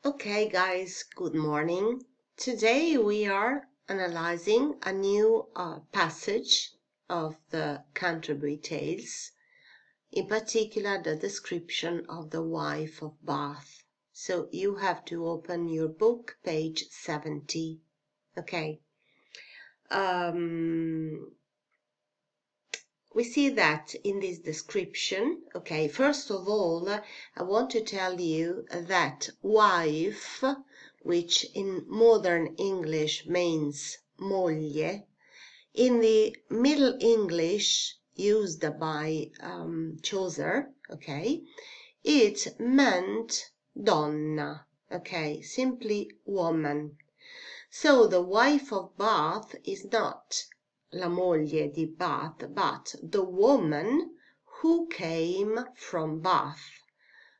Okay, guys, good morning. Today we are analyzing a new passage of the Canterbury Tales, in particular the description of the wife of Bath. So you have to open your book, page 70. Okay. We see that in this description. Okay, first of all, I want to tell you that wife, which in modern English means moglie, in the Middle English used by Chaucer, okay, it meant donna, okay, simply woman. So the wife of Bath is not la moglie di Bath, but the woman who came from Bath.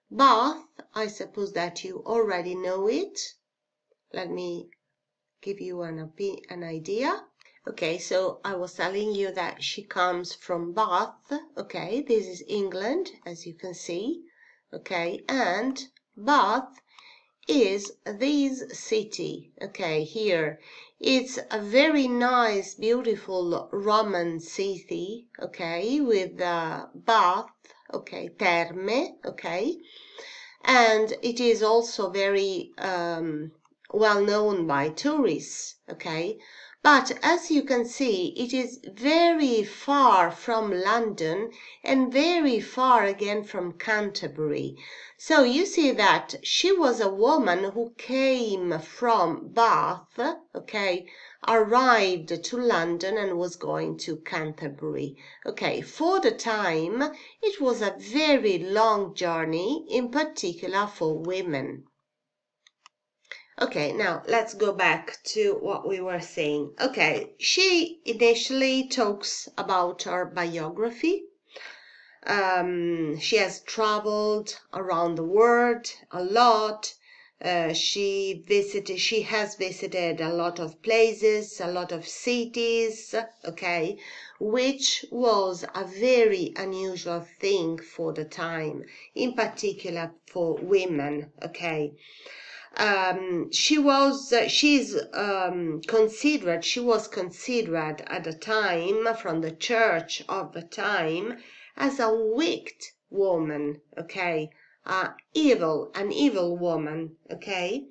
Bath, I suppose that you already know it. Let me give you an idea. Okay, so I was telling you that she comes from Bath. Okay, this is England, as you can see. Okay, and Bath is this city. Okay, here it's a very nice, beautiful Roman city. Okay, with bath. Okay, terme. Okay, and it is also very well known by tourists. Okay, but as you can see, it is very far from London and very far again from Canterbury. So you see that she was a woman who came from Bath, okay, arrived to London and was going to Canterbury. Okay, for the time, it was a very long journey, in particular for women. Okay, now let's go back to what we were saying. Okay, she initially talks about her biography. She has traveled around the world a lot. She has visited a lot of places, a lot of cities, okay, which was a very unusual thing for the time, in particular for women, okay. She was considered at the time from the church of the time as a wicked woman, okay, an evil woman, okay,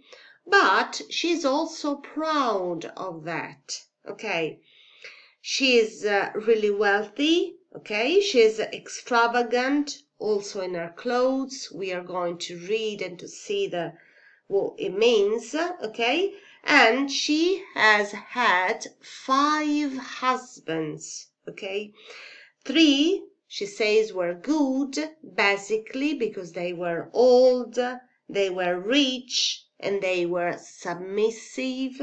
but she's also proud of that, okay. She's really wealthy, okay, she's extravagant also in her clothes. We are going to read and to see what it means, okay, and she has had 5 husbands, okay. 3, she says, were good, basically because they were old, they were rich, and they were submissive,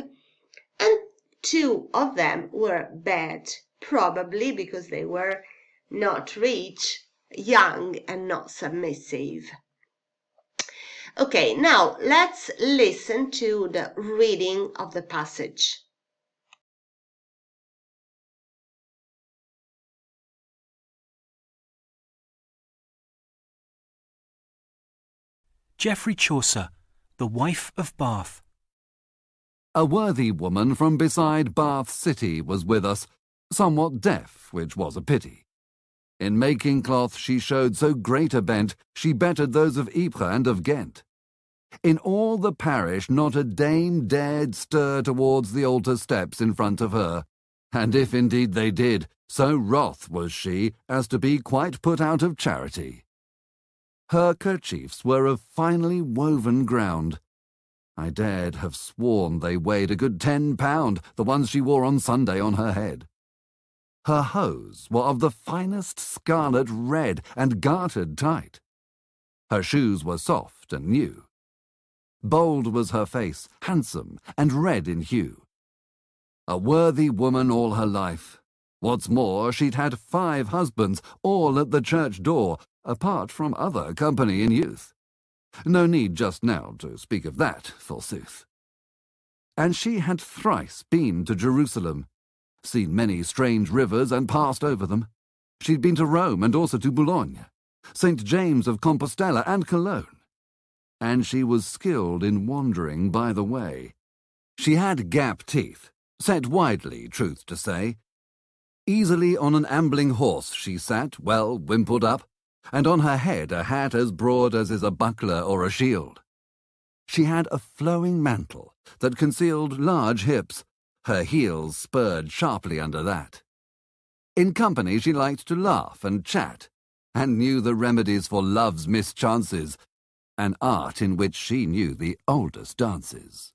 and 2 of them were bad, probably because they were not rich, young, and not submissive. Okay, now let's listen to the reading of the passage. Geoffrey Chaucer, The Wife of Bath. A worthy woman from beside Bath City was with us, somewhat deaf, which was a pity. In making cloth she showed so great a bent, she bettered those of Ypres and of Ghent. In all the parish not a dame dared stir towards the altar steps in front of her, and if indeed they did, so wroth was she as to be quite put out of charity. Her kerchiefs were of finely woven ground. I dared have sworn they weighed a good 10 pound, the ones she wore on Sunday on her head. Her hose were of the finest scarlet red and gartered tight. Her shoes were soft and new. Bold was her face, handsome and red in hue. A worthy woman all her life. What's more, she'd had 5 husbands, all at the church door, apart from other company in youth. No need just now to speak of that, forsooth. And she had thrice been to Jerusalem, seen many strange rivers and passed over them. She'd been to Rome and also to Boulogne, St. James of Compostela and Cologne. and she was skilled in wandering by the way. She had gap teeth, set widely, truth to say. Easily on an ambling horse she sat, well wimpled up, and on her head a hat as broad as is a buckler or a shield. She had a flowing mantle that concealed large hips, her heels spurred sharply under that. In company she liked to laugh and chat, and knew the remedies for love's mischances, an art in which she knew the oldest dances.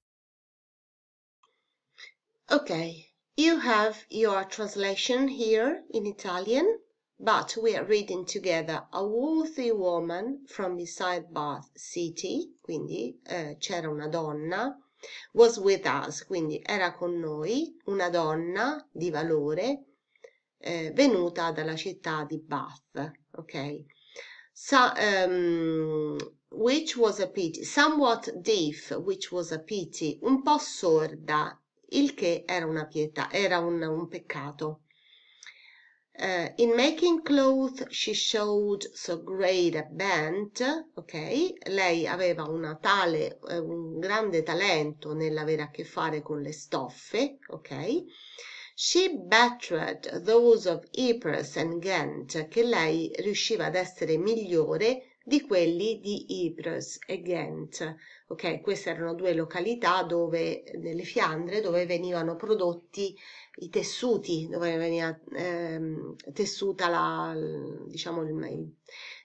Okay, you have your translation here in Italian, but we are reading together. A worthy woman from beside Bath City, quindi c'era una donna, was with us, quindi era con noi, una donna di valore venuta dalla città di Bath, ok? Which was a pity, somewhat deaf, which was a pity, un po' sorda, il che era una pietà, era un peccato. In making clothes she showed so great a bent, ok? Lei aveva un grande talento nell'avere a che fare con le stoffe, ok? She bettered those of Ypres and Ghent, che lei riusciva ad essere migliore di quelli di Ypres e Ghent. Ok, queste erano due località nelle Fiandre dove venivano prodotti i tessuti, dove veniva tessuta diciamo,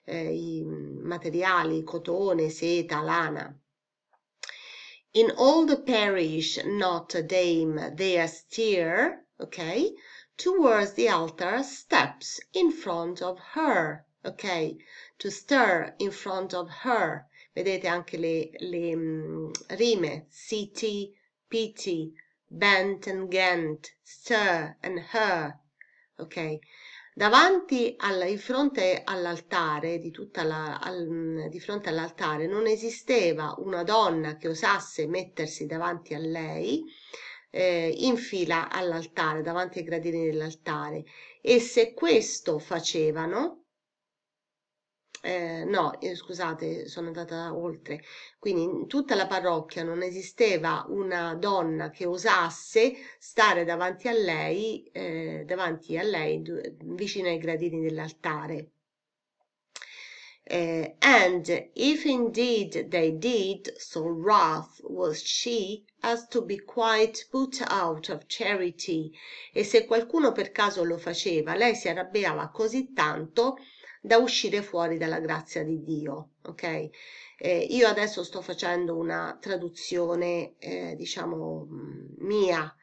i materiali, cotone, seta, lana. In all the parish not a dame there steer, ok, towards the altar steps in front of her, ok, to stir in front of her. Vedete anche le rime, city, pity, bent and Ghent, stir and her, ok? Di fronte all'altare, di fronte all'altare non esisteva una donna che osasse mettersi davanti a lei in fila all'altare, davanti ai gradini dell'altare, e se questo facevano, scusate, sono andata oltre. Quindi in tutta la parrocchia non esisteva una donna che osasse stare davanti a lei vicino ai gradini dell'altare. And if indeed they did, so wrath was she as to be quite put out of charity. E se qualcuno per caso lo faceva, lei si arrabbiava così tanto da uscire fuori dalla grazia di Dio, ok? Io adesso sto facendo una traduzione, diciamo, mia,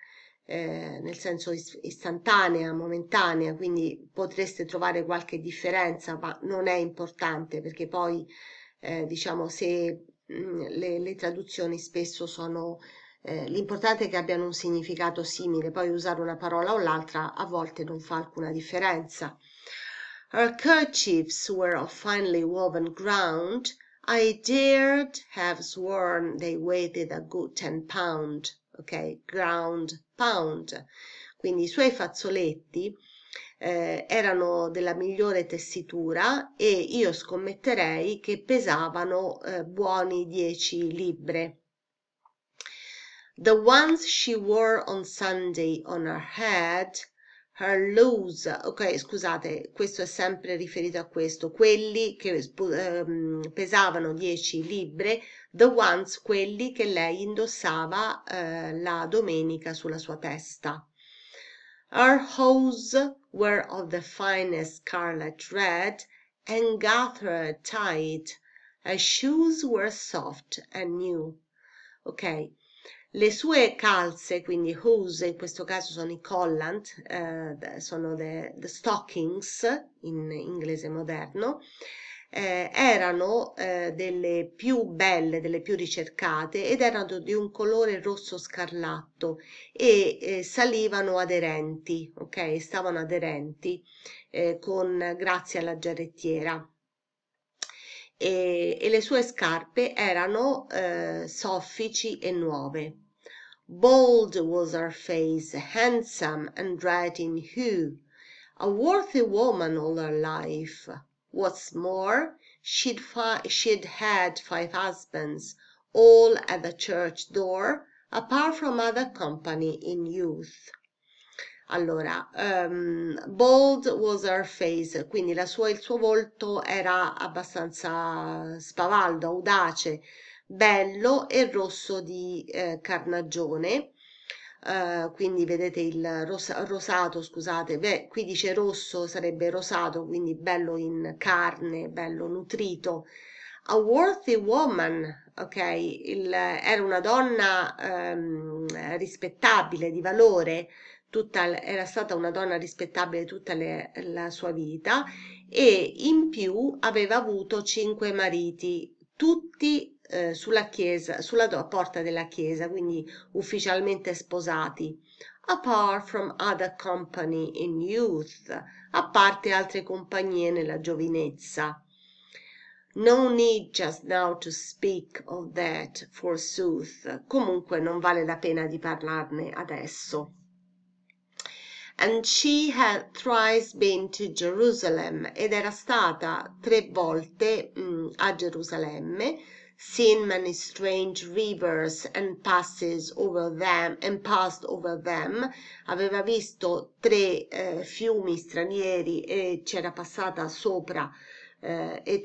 nel senso istantanea, momentanea, quindi potreste trovare qualche differenza, ma non è importante perché poi, diciamo, se le traduzioni spesso sono... l'importante è che abbiano un significato simile, poi usare una parola o l'altra a volte non fa alcuna differenza. Her kerchiefs were of finely woven ground. I dared have sworn they weighed a good 10 pound. Ok, ground, pound. Quindi i suoi fazzoletti erano della migliore tessitura e io scommetterei che pesavano buoni 10 libbre. The ones she wore on Sunday on her head, her loose, ok, scusate, questo è sempre riferito a questo, quelli che pesavano 10 libbre, the ones, quelli che lei indossava la domenica sulla sua testa. Her hose were of the finest scarlet red and gathered tight. Her shoes were soft and new. Ok. Le sue calze, quindi hose, in questo caso sono i collant, sono the stockings in inglese moderno, erano delle più belle, delle più ricercate ed erano di un colore rosso scarlatto e salivano aderenti, ok? Stavano aderenti grazie alla giarrettiera. E le sue scarpe erano soffici e nuove. Bold was her face, handsome and red in hue, a worthy woman all her life. What's more, she'd had 5 husbands, all at the church door, apart from other company in youth. Allora, bold was her face, quindi il suo volto era abbastanza spavaldo, audace, bello e rosso di carnagione. Quindi vedete il rosato, scusate, beh, qui dice rosso, sarebbe rosato, quindi bello in carne, bello nutrito. A worthy woman, ok, era una donna rispettabile, di valore, era stata una donna rispettabile tutta la sua vita e in più aveva avuto 5 mariti, tutti sulla chiesa, sulla porta della chiesa, quindi ufficialmente sposati. Apart from other company in youth, a parte altre compagnie nella giovinezza. No need just now to speak of that, forsooth. Comunque non vale la pena di parlarne adesso. And she had thrice been to Jerusalem, ed era stata 3 volte a Gerusalemme, seen many strange rivers and passes over them and passed over them, aveva visto 3 fiumi stranieri e c'era passata sopra e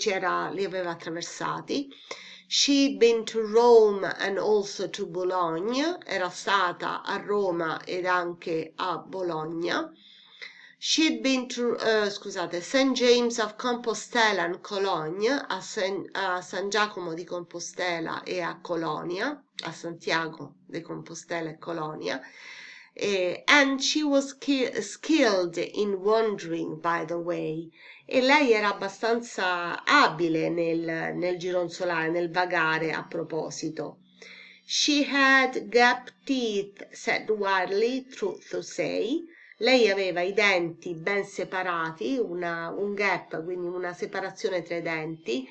li aveva attraversati. She'd been to Rome and also to Bologna, era stata a Roma ed anche a Bologna. She'd been to, St. James of Compostela and Cologne, a San Giacomo di Compostela e a Colonia, a Santiago di Compostela e Colonia. And she was skilled in wandering, by the way, e lei era abbastanza abile nel gironzolare, nel vagare a proposito. She had gap teeth set widely, truth to say. Lei aveva i denti ben separati, un gap, quindi una separazione tra i denti,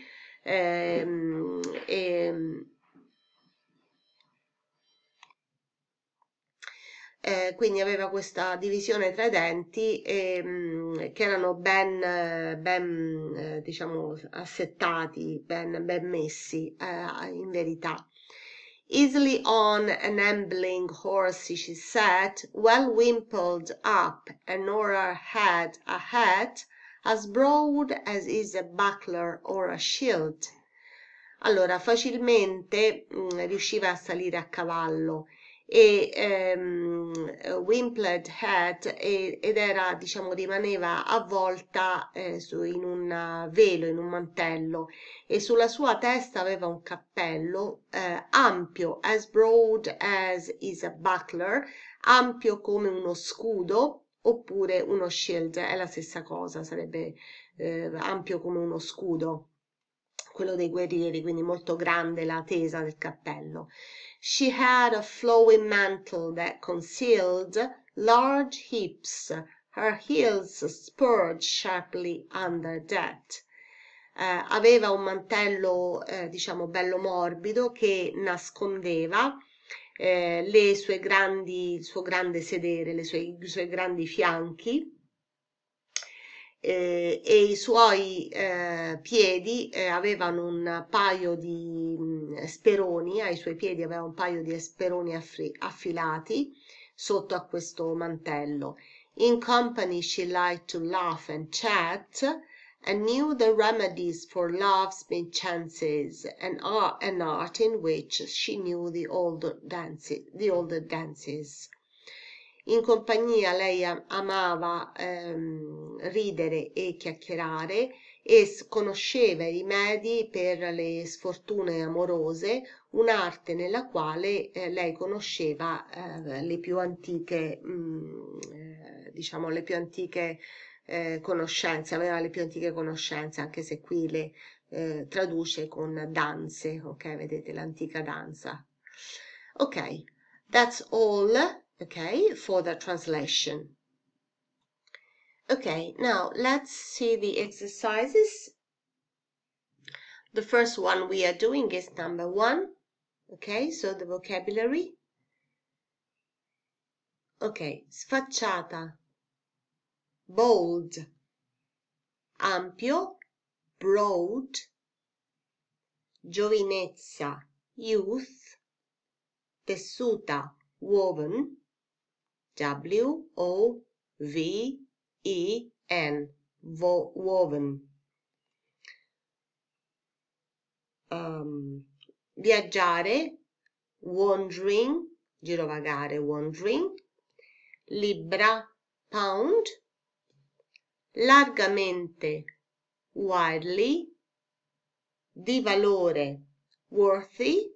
quindi aveva questa divisione tra i denti che erano ben diciamo assettati, ben messi in verità. Easily on an ambling horse she sat, well wimpled up, and o'er her head a hat as broad as is a buckler or a shield. Allora, facilmente riusciva a salire a cavallo e wimpled hat ed era, diciamo, rimaneva avvolta in un velo, in un mantello, e sulla sua testa aveva un cappello ampio, as broad as is a buckler, ampio come uno scudo oppure uno shield, è la stessa cosa, sarebbe ampio come uno scudo, quello dei guerrieri, quindi molto grande la tesa del cappello. She had a flowing mantle that concealed large hips, her heels spurred sharply under that. Aveva un mantello, diciamo, bello morbido che nascondeva il suo grande sedere, i suoi grandi fianchi. E i suoi piedi avevano un paio di speroni, ai suoi piedi aveva un paio di speroni affilati sotto a questo mantello. In company she liked to laugh and chat, and knew the remedies for love's mischances, an art in which she knew the older dances. In compagnia lei amava ridere e chiacchierare e conosceva i rimedi per le sfortune amorose, un'arte nella quale lei conosceva le più antiche, diciamo, le più antiche conoscenze, aveva le più antiche conoscenze, anche se qui le traduce con danze, ok? Vedete l'antica danza. Ok, that's all. Okay, for the translation. Okay, now let's see the exercises. The first one we are doing is number 1. Okay, so the vocabulary. Okay, sfacciata, bold, ampio, broad, giovinezza, youth, tessuta, woven, W-O-V-E-N, woven. Viaggiare, wandering, girovagare, wandering. Libra, pound. Largamente, widely. Di valore, worthy.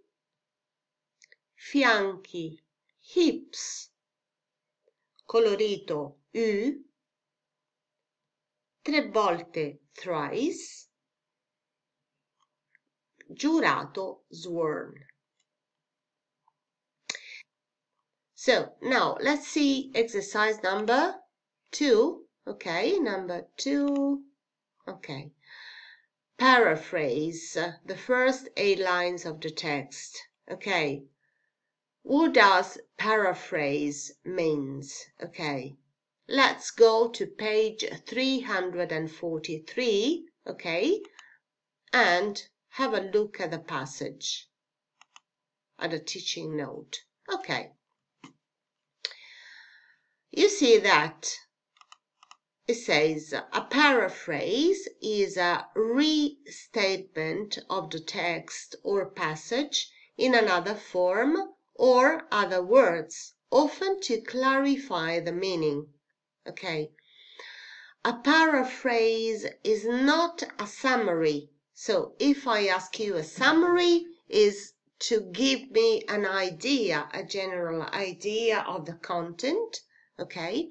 Fianchi, hips. Colorito, U. 3 volte, thrice. Giurato, sworn. So now let's see exercise number 2. Okay, number 2. Okay. Paraphrase the first 8 lines of the text. Okay. What does paraphrase means? Okay. Let's go to page 343. Okay. And have a look at the passage, at the teaching note. Okay. You see that it says a paraphrase is a restatement of the text or passage in another form or other words, often to clarify the meaning. Okay. A paraphrase is not a summary. So if I ask you a summary, is to give me an idea, a general idea of the content. Okay,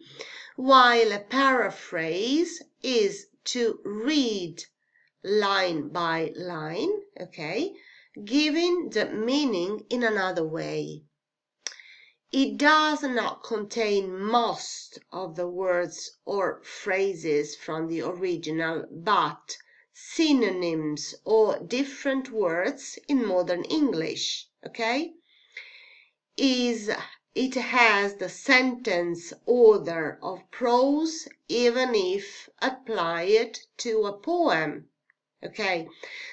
while a paraphrase is to read line by line, okay, giving the meaning in another way. It does not contain most of the words or phrases from the original, but synonyms or different words in modern English, okay? It has the sentence order of prose even if applied to a poem. Okay,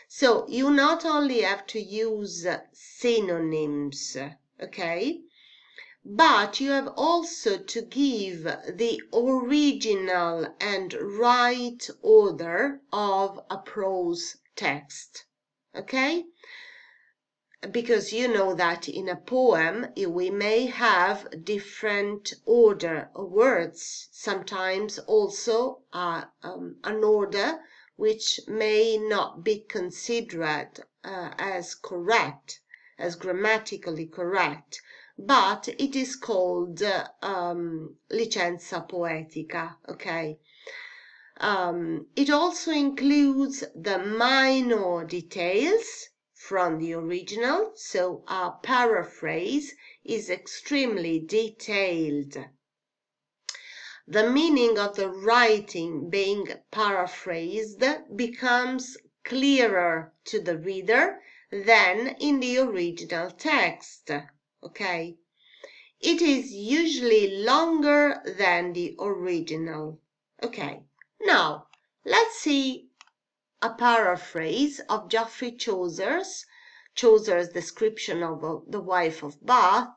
so you not only have to use synonyms, okay, but you have also to give the original and right order of a prose text, okay? Because you know that in a poem we may have different order of words, sometimes also an order which may not be considered as correct, as grammatically correct, but it is called licenza poetica, okay? It also includes the minor details from the original, so a paraphrase is extremely detailed. The meaning of the writing being paraphrased becomes clearer to the reader than in the original text, okay? It is usually longer than the original, okay? Now, let's see a paraphrase of Geoffrey Chaucer's description of the wife of Bath,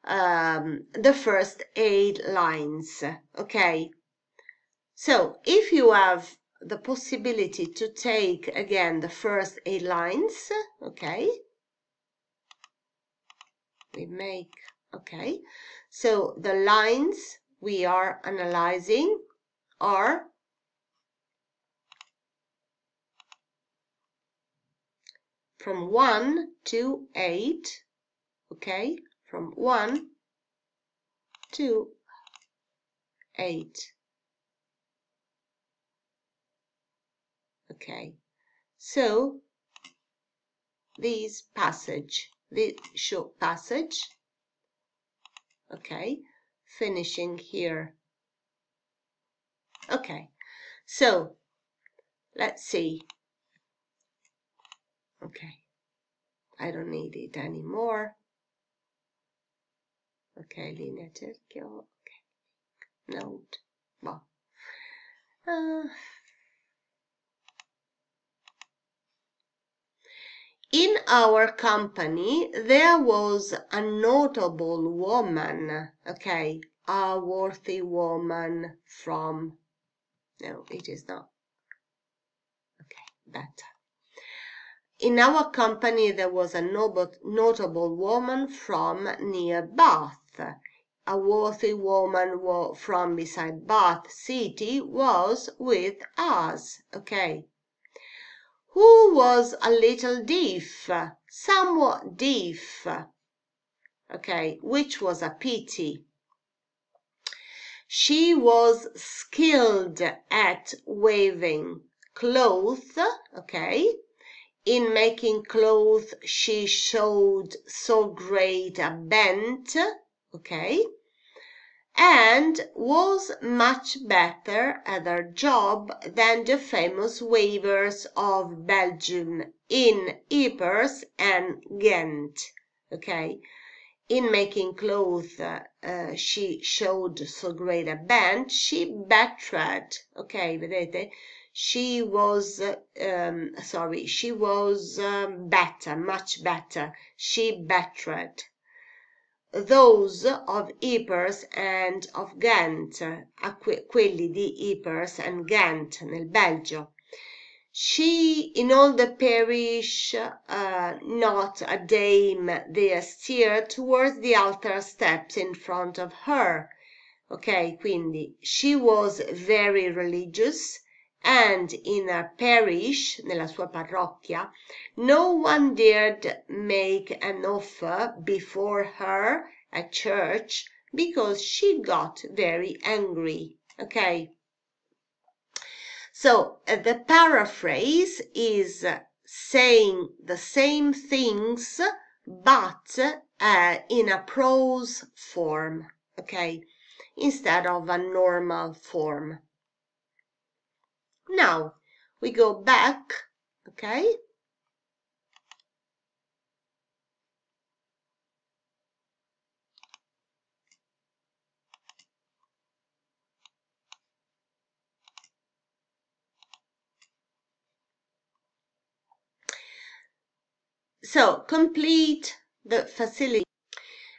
the first 8 lines, okay? So, if you have the possibility to take again the first 8 lines, okay? We make, okay? So, the lines we are analyzing are from 1 to 8, okay? From 1 to 8. Okay, so this short passage, okay, finishing here. Okay, so let's see. Okay, I don't need it anymore. Okay, linea cerchio, okay, note, well. In our company, there was a notable woman, okay, a worthy woman from, no, it is not, okay, better. In our company, there was a notable woman from near Bath. A worthy woman from beside Bath City was with us, okay. Who was a little deaf, somewhat deaf, okay, which was a pity. She was skilled at weaving cloth, okay. In making clothes, she showed so great a bent, okay, and was much better at her job than the famous weavers of Belgium in Ypres and Ghent, okay. In making clothes, she showed so great a bent, she bettered, okay, vedete? She was, she was better, much better, she bettered those of Ypres and of Ghent, quelli di Ypres and Ghent nel Belgio. She in all the parish, not a dame there steered towards the altar steps in front of her. Ok, quindi she was very religious, and in her parish, nella sua parrocchia, no one dared make an offer before her at church because she got very angry. Okay. So the paraphrase is saying the same things but in a prose form, okay, instead of a normal form. Now we go back, okay. So complete the facility.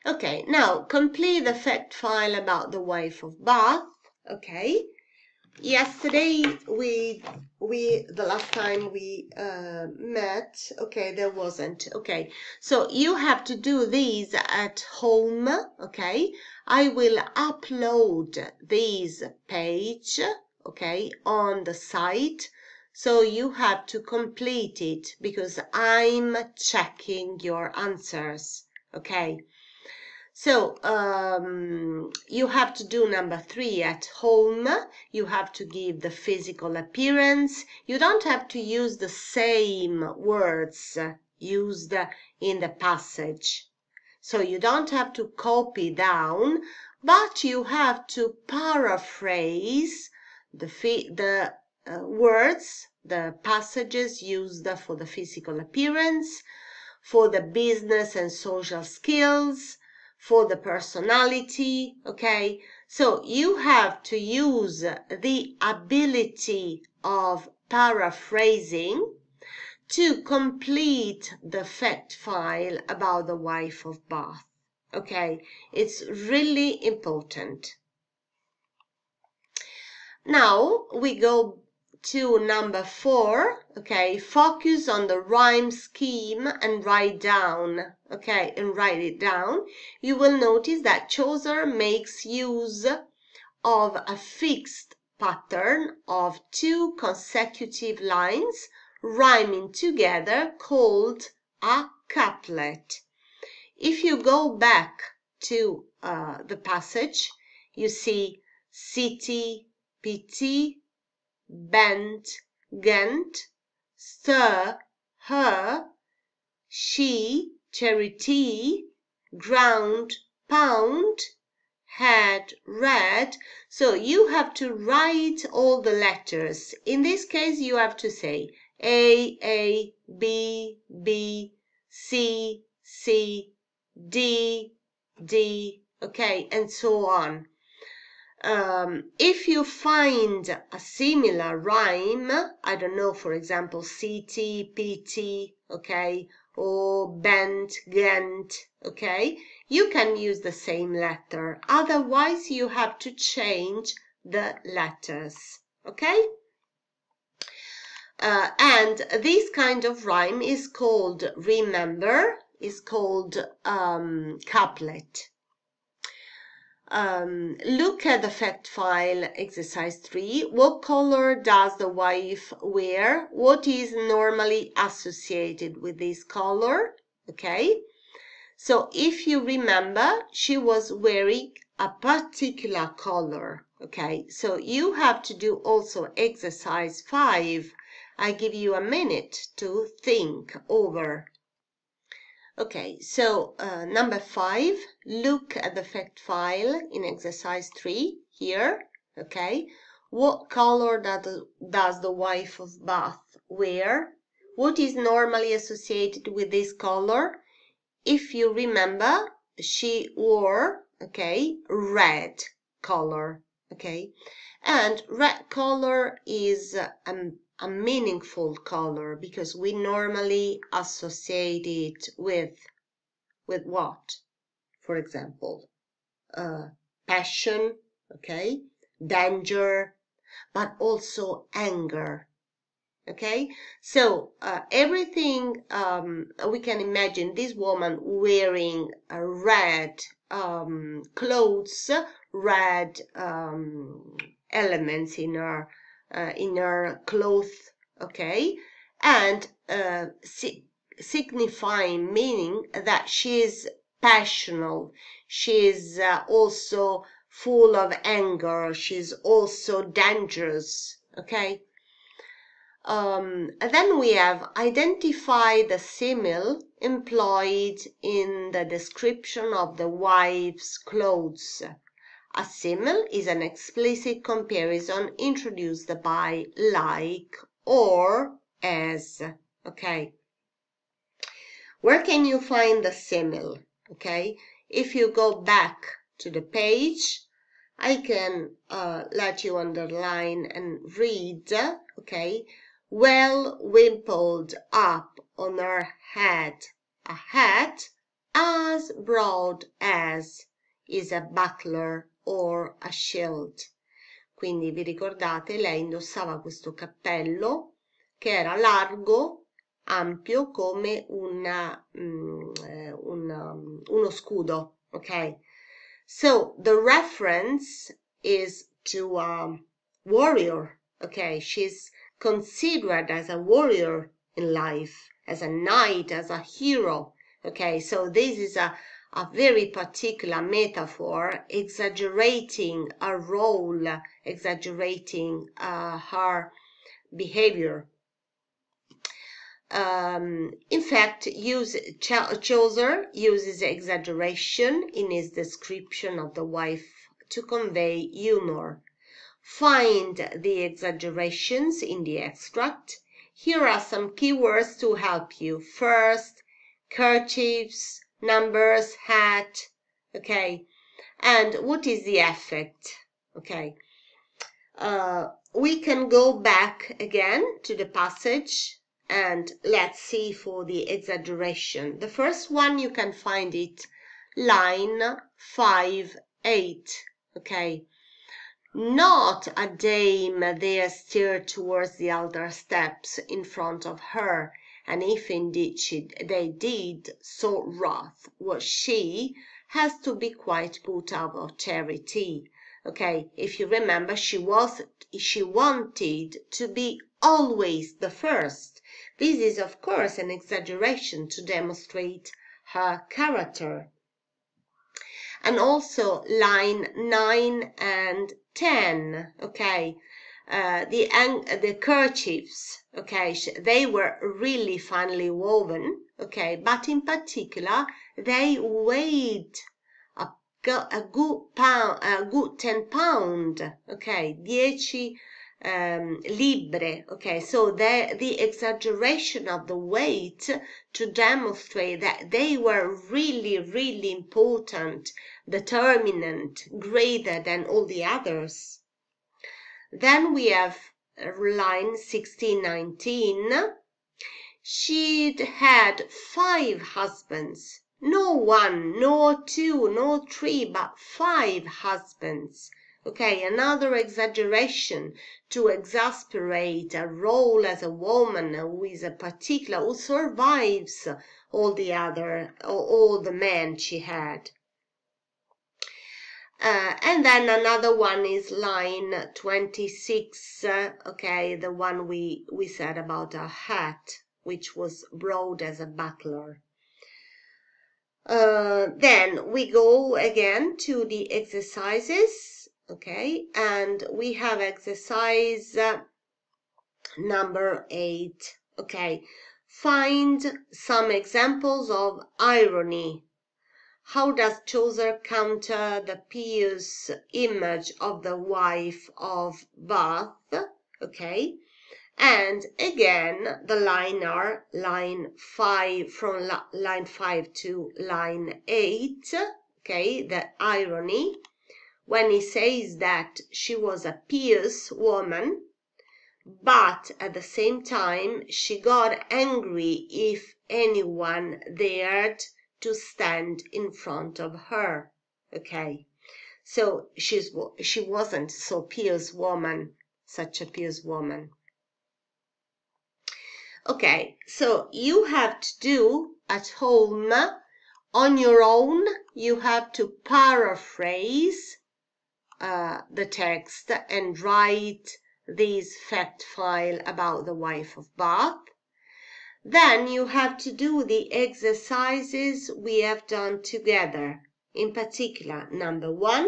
Okay, now complete the fact file about the wife of Bath. Okay. Yesterday the last time we met, okay, there wasn't. Okay, so you have to do these at home. Okay, I will upload this page, okay, on the site, so you have to complete it because I'm checking your answers. Okay. So you have to do number 3 at home. You have to give the physical appearance. You don't have to use the same words used in the passage. So you don't have to copy down, but you have to paraphrase the words, the passages used for the physical appearance, for the business and social skills, for the personality, okay? So you have to use the ability of paraphrasing to complete the fact file about the wife of Bath, okay? It's really important. Now we go to number 4, okay? Focus on the rhyme scheme and write down, okay? And write it down. You will notice that Chaucer makes use of a fixed pattern of 2 consecutive lines rhyming together called a couplet. If you go back to the passage, you see city, pity, bent, Ghent, stir, her, she, charity, ground, pound, had, read. So you have to write all the letters. In this case, you have to say A, B, B, C, C, D, D, okay, and so on. If you find a similar rhyme, I don't know, for example, CT, PT, okay, or bent, gent, okay? You can use the same letter. Otherwise, you have to change the letters, okay? And this kind of rhyme is called, remember, is called couplet. Look at the fact file exercise 3. What color does the wife wear? What is normally associated with this color? Okay. So if you remember, she was wearing a particular color. Okay. So you have to do also exercise 5. I give you a minute to think over. Okay, so number 5, look at the fact file in exercise 3 here, okay? What color does the wife of Bath wear? What is normally associated with this color? If you remember, she wore, okay, red color, okay? And red color is a meaningful color because we normally associate it with what? For example, passion, okay, danger, but also anger, okay? So everything we can imagine this woman wearing red clothes, red elements in her clothes, okay, and signifying, meaning that she is passionate, she is also full of anger, she's also dangerous, okay. Then we have identify the simile employed in the description of the wife's clothes. A simile is an explicit comparison introduced by like or as, okay. Where can you find the simile, okay? If you go back to the page, I can let you underline and read, okay? Well wimpled up on her head, a hat as broad as is a buckler or a shield. Quindi vi ricordate, lei indossava questo cappello che era largo, ampio come uno scudo, okay? So the reference is to a warrior, okay? She's considered as a warrior in life, as a knight, as a hero, okay? So this is a very particular metaphor, exaggerating a role, exaggerating her behavior. In fact, Chaucer uses exaggeration in his description of the wife to convey humor. Find the exaggerations in the extract. Here are some keywords to help you. First, kerchiefs, numbers, hat, okay. And what is the effect? Okay. We can go back again to the passage and let's see for the exaggeration. The first one, you can find it line 5-8, okay. Not a dame there steered towards the altar steps in front of her, and if indeed they did, so wroth was she as to be quite put out of charity. Okay, if you remember, she wanted to be always the first. This is, of course, an exaggeration to demonstrate her character. And also line 9 and 10, okay, the kerchiefs, okay, they were really finely woven, okay, but in particular they weighed a good 10 pound, okay, 10 libre, okay, so the exaggeration of the weight to demonstrate that they were really, really important, determinant, greater than all the others. Then we have line 16-19. she'd had 5 husbands. No 1, no 2, no 3, but 5 husbands. Okay, another exaggeration to exasperate a role as a woman who is a particular, who survives all the men she had. And then another one is line 26, okay, the one we said about a hat, which was broad as a butler. Then we go again to the exercises, okay, and we have exercise number 8, okay. Find some examples of irony. How does Chaucer counter the pious image of the wife of Bath? Okay. And again, the line are line 5, from line 5 to line 8. Okay, the irony. When he says that she was a pious woman, but at the same time, she got angry if anyone dared to stand in front of her. Okay, so she wasn't so pious woman, such a pious woman. Okay, so you have to do at home on your own. You have to paraphrase the text and write this fact file about the wife of Bath. Then you have to do the exercises we have done together, in particular number 1.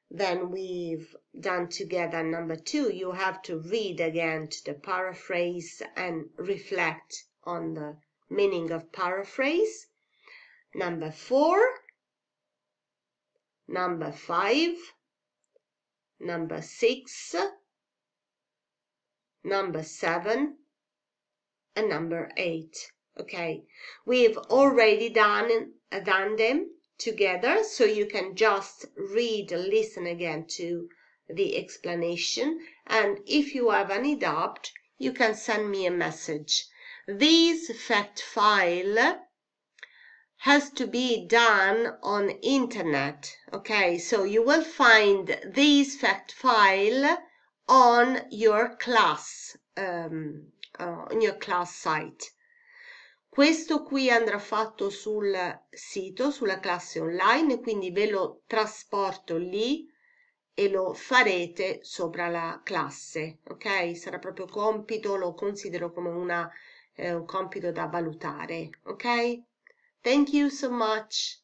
Then we've done together number 2. You have to read again to the paraphrase and reflect on the meaning of paraphrase. Number 4, number 5, number 6, number 7, and number 8. Okay, we've already done them together, so you can just read and listen again to the explanation, and if you have any doubt, you can send me a message. This fact file has to be done on internet. Okay, so you will find this fact file on your class site. Questo qui andrà fatto sul sito, sulla classe online, quindi ve lo trasporto lì e lo farete sopra la classe, ok? Sarà proprio compito, lo considero come un compito da valutare, ok? Thank you so much.